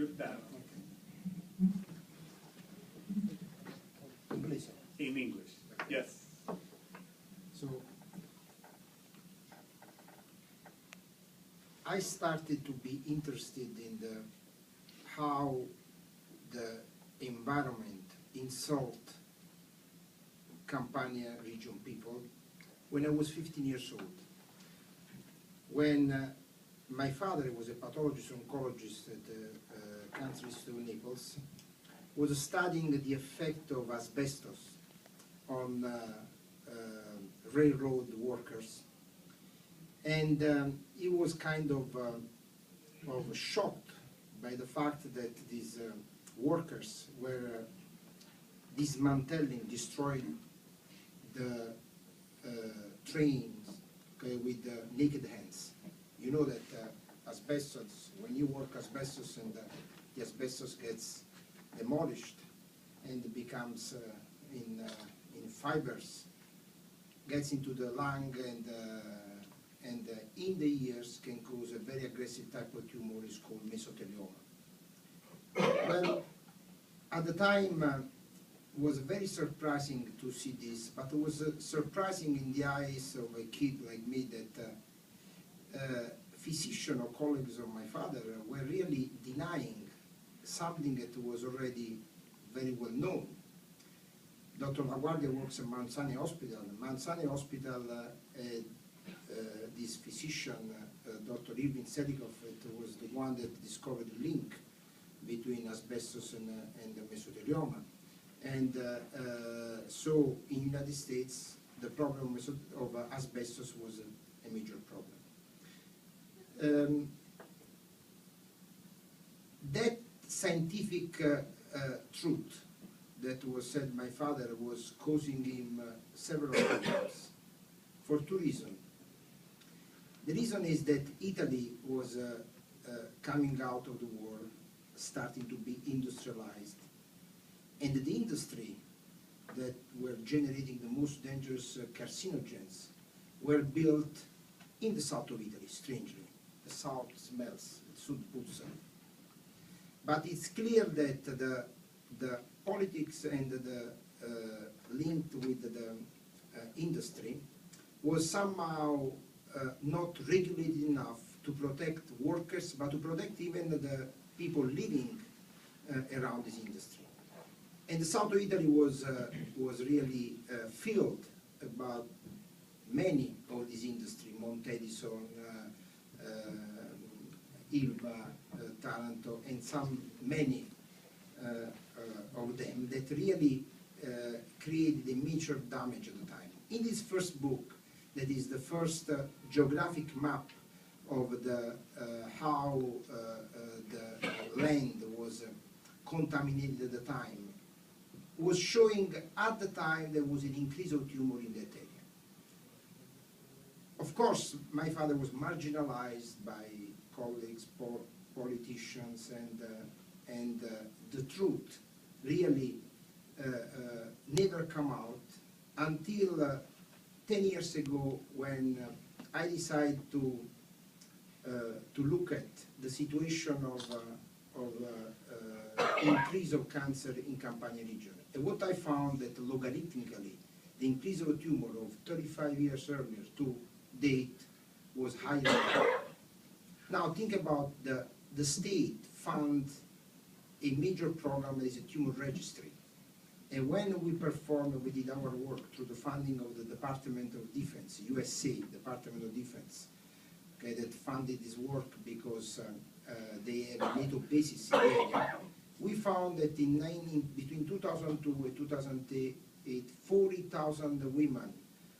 Giordano. English. In English, yes. So I started to be interested in how the environment insult Campania region people when I was 15 years old. When my father was a pathologist oncologist at the Calandra Institute in Naples, was studying the effect of asbestos on railroad workers, and he was kind of shocked by the fact that these workers were dismantling, destroying the trains, okay, with naked hands. You know that asbestos, when you work asbestos and the asbestos gets demolished and becomes in fibers, gets into the lung and in the ears can cause a very aggressive type of tumor. It's called mesothelioma. Well, at the time it was very surprising to see this, but it was surprising in the eyes of a kid like me that physicians or colleagues of my father were really denying something that was already very well known. Dr. LaGuardia works at Mount Sinai Hospital. Mount Sinai Hospital, this physician, Dr. Irving Sedikoff, was the one that discovered the link between asbestos and the mesothelioma. And so in the United States, the problem of asbestos was a major problem. That scientific truth that was said by my father was causing him several problems for two reasons. The reason is that Italy was coming out of the war, starting to be industrialized, and the industry that were generating the most dangerous carcinogens were built in the south of Italy, strangely. The south smells, Sud Puzza. But it's clear that the politics and the linked with the industry was somehow not regulated enough to protect workers, but to protect even the people living around this industry. And the south of Italy was really filled about many of these industries, Monte Edison, Ilva, Taranto, and many of them that really created a major damage at the time. In this first book, that is the first geographic map of the how the land was contaminated at the time, was showing at the time there was an increase of tumor in that area. Of course, my father was marginalized by colleagues, politicians, and the truth really never come out until 10 years ago, when I decided to look at the situation of increase of cancer in Campania region. And what I found that logarithmically, the increase of a tumor of 35 years earlier to date was higher. Now think about the state fund a major program that is a tumor registry. And when we did our work through the funding of the Department of Defense, USA, Department of Defense, okay, that funded this work because they have a NATO basis in the area, we found that between 2002 and 2008, 40,000 women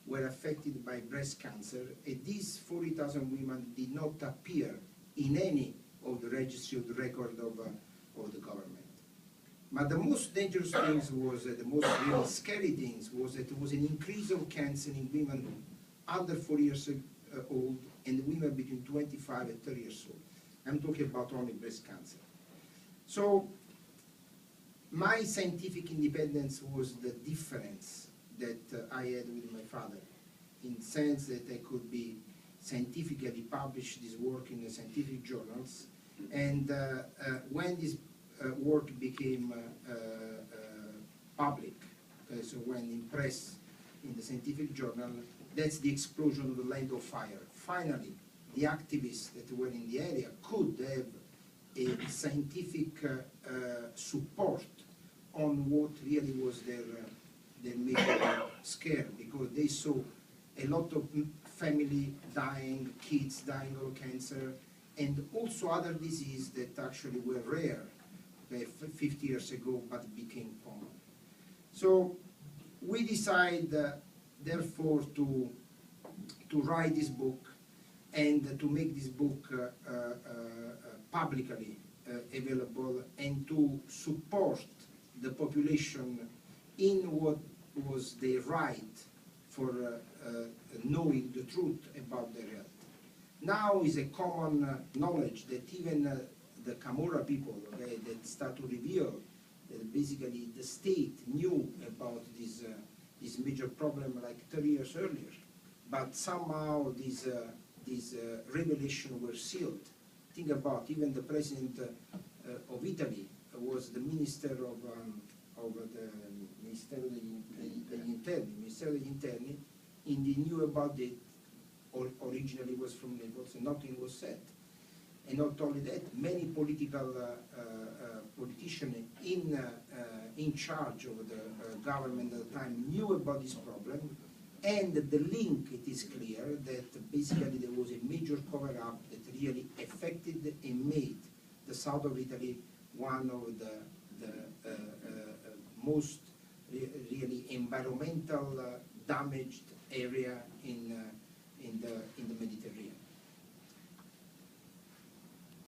were affected by breast cancer, and these 40,000 women did not appear in any of the registry of the record of the government. But the most dangerous things was, the most really scary things was that there was an increase of cancer in women under 4 years old and women between 25 and 30 years old. I'm talking about only breast cancer. So my scientific independence was the difference that I had with my father, in the sense that I could be scientifically publish this work in the scientific journals, And when this work became public, so when in press, in the scientific journal, that's the explosion of the land of fire. Finally, the activists that were in the area could have a scientific support on what really was their major scare, because they saw a lot of family dying, kids dying of cancer, and also other diseases that actually were rare 50 years ago, but became common. So we decide, therefore, to write this book and to make this book publicly available, and to support the population in what was their right for knowing the truth about their health. Now is a common knowledge that even the Camorra people, okay, that start to reveal that basically the state knew about this major problem like 30 years earlier, but somehow these revelations were sealed. Think about even the president of Italy was the minister of the Ministero degli Interni, and he knew about it. Originally was from Naples, and nothing was said. And not only that, many political politicians in charge of the government at the time knew about this problem, and the link, it is clear that basically there was a major cover-up that really affected and made the south of Italy one of the most really environmental damaged area in the Mediterranean.